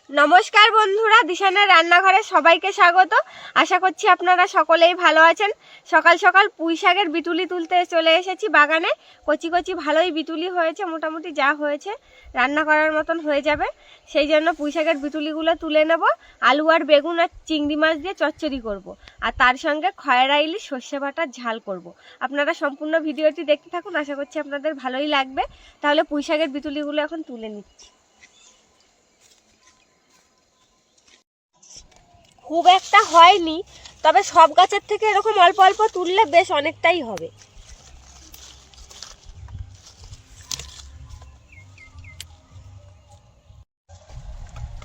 নমস্কার বন্ধুরা, দিশানের রান্নাঘরে সবাইকে স্বাগত। আশা করছি আপনারা সকলেই ভালো আছেন। সকাল সকাল পুঁই শাকের বিটুলি তুলতে চলে এসেছি বাগানে। কচি কচি ভালোই বিটুলি হয়েছে, মোটামুটি যা হয়েছে রান্না করার মতন হয়ে যাবে। সেই জন্য পুঁই শাকের বিটুলিগুলো তুলে নেব। আলু আর বেগুন আর চিংড়ি মাছ দিয়ে চচ্চড়ি করব। আর তার সঙ্গে খয়রা ইলিশ সর্ষে বাটার ঝাল করব। আপনারা সম্পূর্ণ ভিডিওটি দেখতে থাকুন, আশা করছি আপনাদের ভালোই লাগবে। তাহলে পুঁই শাকের বিটুলিগুলো এখন তুলে নিচ্ছি। খুব একটা হয়নি, তবে সব গাছের থেকে এরকম অল্প অল্প তুললে বেশ অনেকটাই হবে।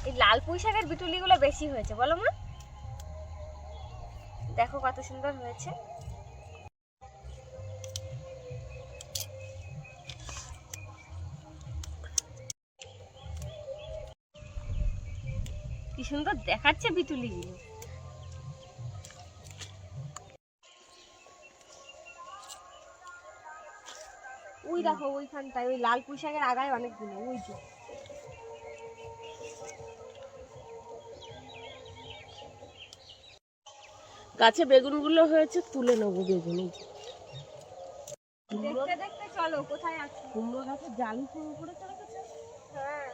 এই লাল পুঁই শাকের বিটুলিগুলো বেশি হয়েছে, বলো মা? দেখো কত সুন্দর হয়েছে। কি সুন্দর দেখাচ্ছে বিটুলিগুলো। ওই দেখো ওইখানটায় ওই লাল পুঁই শাকের আগায় অনেকগুলো, ওই যে। গাছে বেগুনগুলো হয়েছে, তুলে নেবো বেগুন। দেখতে দেখতে চলো কোথায় আছে। কুমড়ো গাছে জালি শুরু করে চলে গেছে। হ্যাঁ,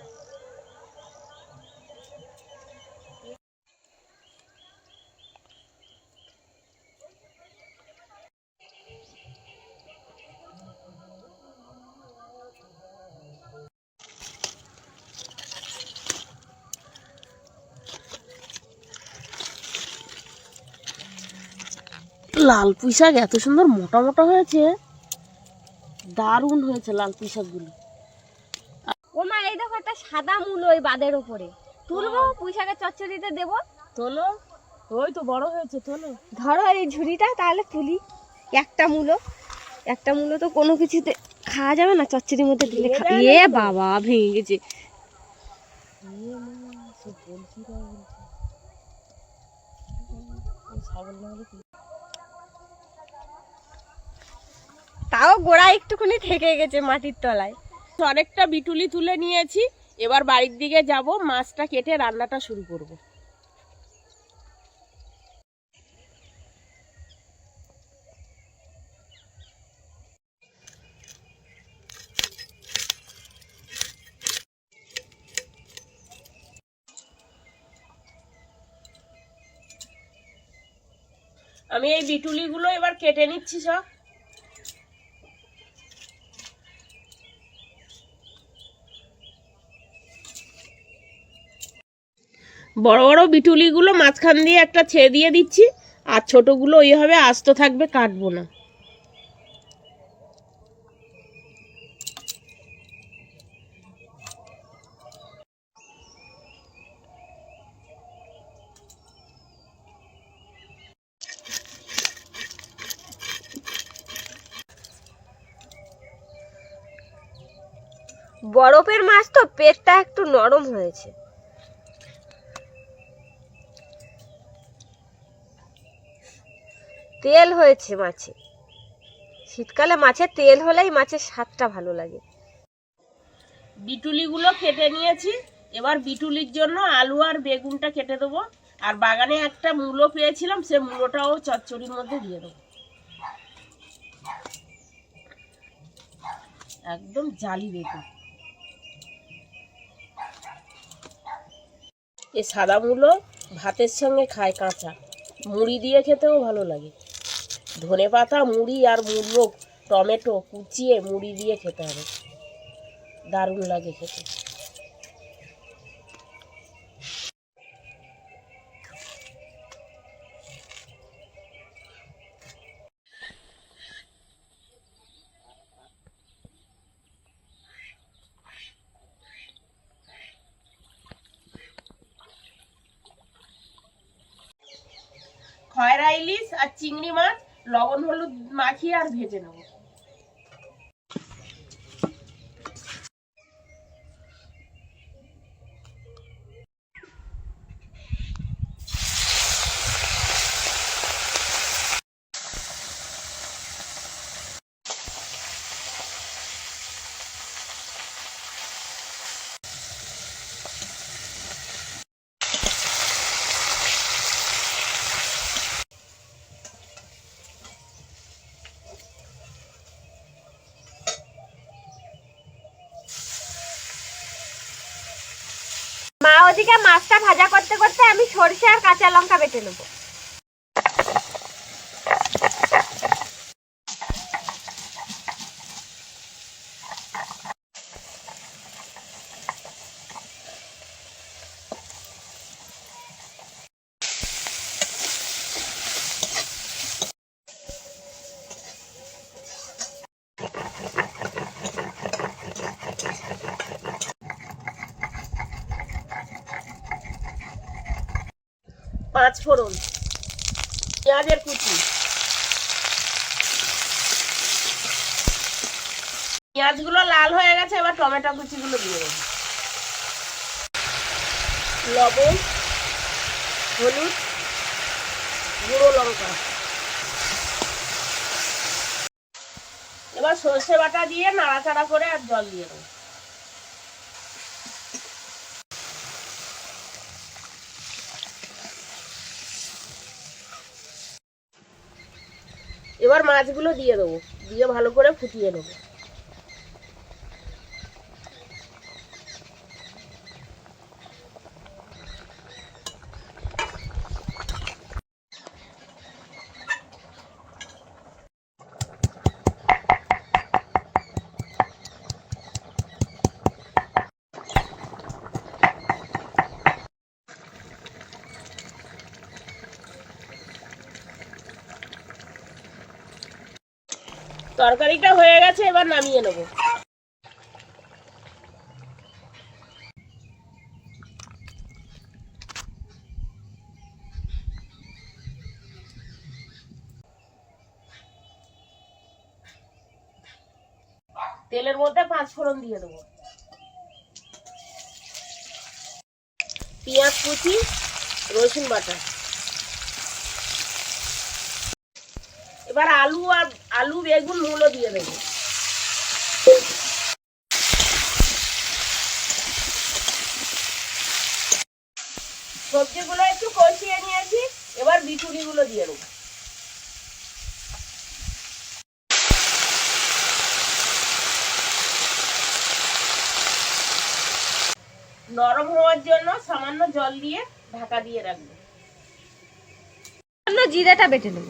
লাল পুঁই শাক এত সুন্দর মোটা মোটা হয়েছে, দারুণ হয়েছে লাল পুঁই শাকগুলো। ও মা, এই দেখো একটা সাদা মূলো ওই বাদের ওপরে তুলবো, পুঁই শাকের চচ্চড়িতে দেবো। তোলো, ওই তো বড় হয়েছে, তোলো। ধরো এই ঝুড়িটা, তাহলে তুলি। একটা মূলো তো কোনো কিছুতে খাওয়া যাবে না, চচ্চড়ির মধ্যে দিলে এ বাবা ভেঙে গেছে। তাও গোড়া একটুখানি থেকে গেছে মাটির তলায়। অনেকটা বিটুলি তুলে নিয়েছি, এবার বাড়ির দিকে যাব, মাছটা কেটে রান্নাটা শুরু করব। আমি এই বিটুলিগুলো এবার কেটে নিচ্ছি সব। বড় বড় বিটুলিগুলো মাঝখান দিয়ে একটা ছেড়ে দিয়ে দিচ্ছি, আর ছোটগুলো ওইভাবে আস্ত থাকবে, কাটবো না। বরফের মাছ তো পেটটা একটু নরম হয়েছে। তেল হয়েছে মাছে। শীতকালে মাছের তেল হলেই মাছের স্বাদটা ভালো লাগে। বিটুলিগুলো কেটে নিয়েছি, এবার বিটুলির জন্য আলু আর বেগুনটা কেটে দেবো। আর বাগানে একটা মূলো পেয়েছিলাম, সে মূলোটাও চচ্চড়ির মধ্যে দিয়ে দেবো। একদম জালি বেগুন। এই সাদা মূলো ভাতের সঙ্গে খায় কাঁচা, মুড়ি দিয়ে খেতেও ভালো লাগে। ধনেপাতা, মুড়ি আর মূলো, টমেটো কুচিয়ে মুড়ি দিয়ে খেতে হবে, দারুণ লাগে খেতে। খয়রা ইলিশ আর চিংড়ি মাছ লবণ হলুদ মাখিয়ে আর ভেজে নেবো। ওদিকে মাছটা ভাজা করতে করতে আমি সরষে আর কাঁচা লঙ্কা বেটে নেব। পাঁচ ফোড়ন, পেঁয়াজের কুচি, পেঁয়াজগুলো লাল হয়ে গেছে, এবার টমেটো কুচিগুলো দিয়ে দেবো। লবণ, হলুদ, গুঁড়ো লঙ্কা। এবার সর্ষে বাটা দিয়ে নাড়াচাড়া করে আর জল দিয়ে দেবো। এবার মাছগুলো দিয়ে দেবো, দিয়ে ভালো করে ফুটিয়ে নেবো। তরকারিটা হয়ে গেছে, এবার নামিয়ে নেব। তেলের মধ্যে পাঁচ ফোড়ন দিয়ে দেবো, পেঁয়াজ কুচি, রসুন বাটা। এবার আলু বেগুন মূলো দিয়ে দেবো। সবজিগুলো একটু কষিয়ে নিয়েছি, এবার বিচুলিগুলো দিয়ে দেবো। নরম হওয়ার জন্য সামান্য জল দিয়ে ঢাকা দিয়ে রাখবো। জিরাটা বেটে নেব।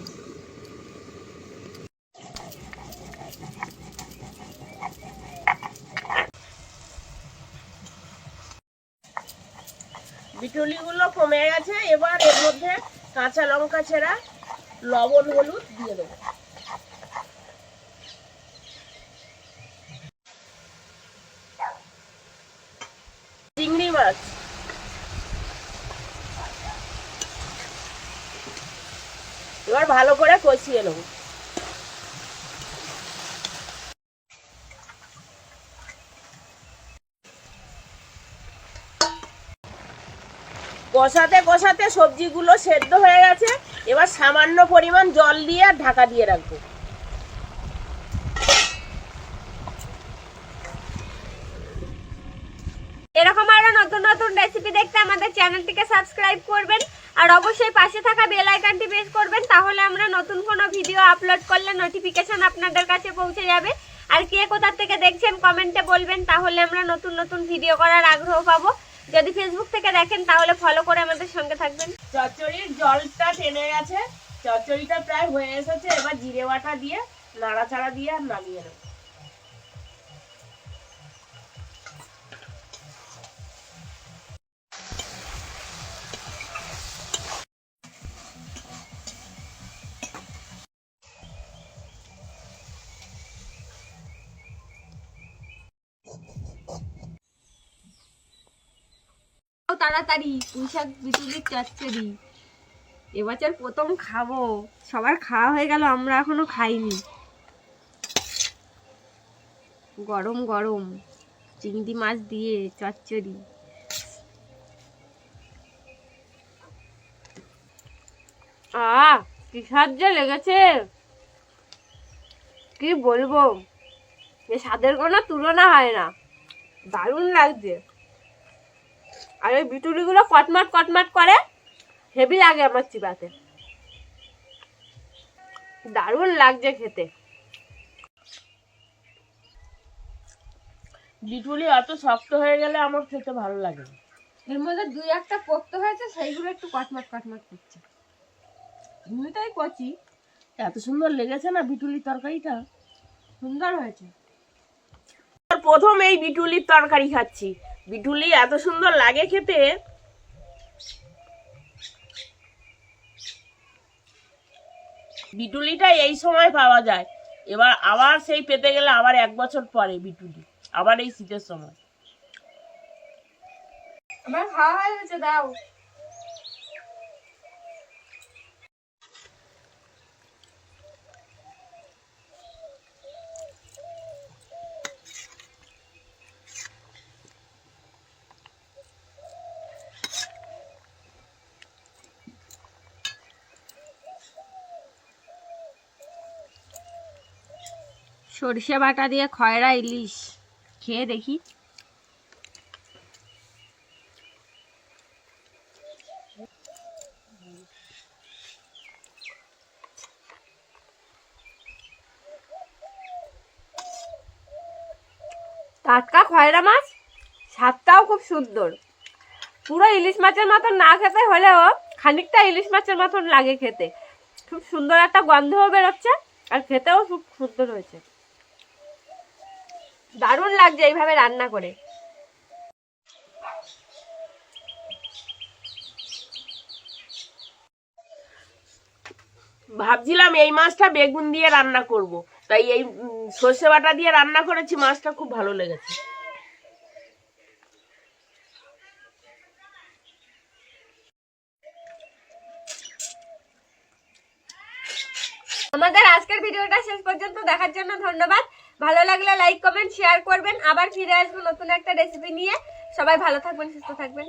বিটুলিগুলো কমে গেছে, এবার এর মধ্যে কাঁচা লঙ্কা ছেঁড়া, লবণ হলুদ দিয়ে দেবো। চিংড়ি মাছ, এবার ভালো করে কষিয়ে নেব। কষাতে কষাতে সবজিগুলো সেদ্ধ হয়ে গেছে, এবার সামান্য পরিমাণ জল দিয়ে আর ঢাকা দিয়ে রাখবো। এরকম আরো নতুন নতুন রেসিপি দেখতে আমাদের চ্যানেলটিকে সাবস্ক্রাইব করবেন আর অবশ্যই পাশে থাকা বেল আইকনটি প্রেস করবেন, তাহলে আমরা নতুন কোনো ভিডিও আপলোড করলে নোটিফিকেশন আপনাদের কাছে পৌঁছে যাবে। আর কে কোথা থেকে দেখছেন কমেন্টে বলবেন, তাহলে আমরা নতুন নতুন ভিডিও করার আগ্রহ পাবো। যদি ফেসবুক থেকে দেখেন তাহলে ফলো করে আমাদের সঙ্গে থাকবেন। চচ্চড়ির জলটা টেনে গেছে, চচ্চড়িটা প্রায় হয়ে এসেছে, এবার জিরে বাটা দিয়ে নাড়াচাড়া দিয়ে আর নামিয়ে নেব। তাড়াতাড়ি পুঁইশাক বিচুলির চচ্চড়ি এবছর প্রথম খাবো। সবার খাওয়া হয়ে গেল, আমরা এখনো খাইনি। গরম গরম চিংড়ি মাছ দিয়ে চচ্চড়ি। কি স্বাদ যে লেগেছে, কি বলবো, এ স্বাদের কোনো তুলনা হয় না, দারুণ লাগছে। আর ওই বিটুলিগুলো কটমাট কটমাট করে, হেভি লাগে আমার চিবাতে, দারুণ লাগছে খেতে। বিটুলি এত শক্ত হয়ে গেলে আমার খেতে ভালো লাগে না। এর মধ্যে দুই একটা পোক্ত হয়েছে, সেইগুলো একটু কটমট কটমট করছে। এমনিটাই কচি। এত সুন্দর লেগেছে না বিটুলির তরকারিটা, সুন্দর হয়েছে। প্রথম এই বিটুলির তরকারি খাচ্ছি, বিটুলি এত সুন্দর লাগে খেতে। বিটুলিটা এই সময় পাওয়া যায়, এবার আবার সেই পেতে গেলে আবার 1 বছর পরে বিটুলি, আবার এই শীতের সময়। আমার খাওয়া হয়ে গেছে, দাও। সরষে বাটা দিয়ে খয়রা ইলিশ খেয়ে দেখি। টাটকা খয়রা মাছ, স্বাদটাও খুব সুন্দর। পুরো ইলিশ মাছের মতন না খেতে হলেও খানিকটা ইলিশ মাছের মতন লাগে খেতে। খুব সুন্দর একটা গন্ধও বেরোচ্ছে, আর খেতেও খুব সুন্দর হয়েছে। দারুণ লাগছে এইভাবে রান্না করে। ভাবছিলাম এই মাছটা বেগুন দিয়ে রান্না করব, তাই এই সর্ষে বাটা দিয়ে রান্না করেছি, মাছটা খুব ভালো লেগেছে। আমাদের আজকের ভিডিওটা শেষ পর্যন্ত দেখার জন্য ধন্যবাদ। ভালো লাগলে লাইক কমেন্ট শেয়ার করবেন। আবার ফিরে আসবো নতুন একটা রেসিপি নিয়ে। সবাই ভালো থাকবেন, সুস্থ থাকবেন।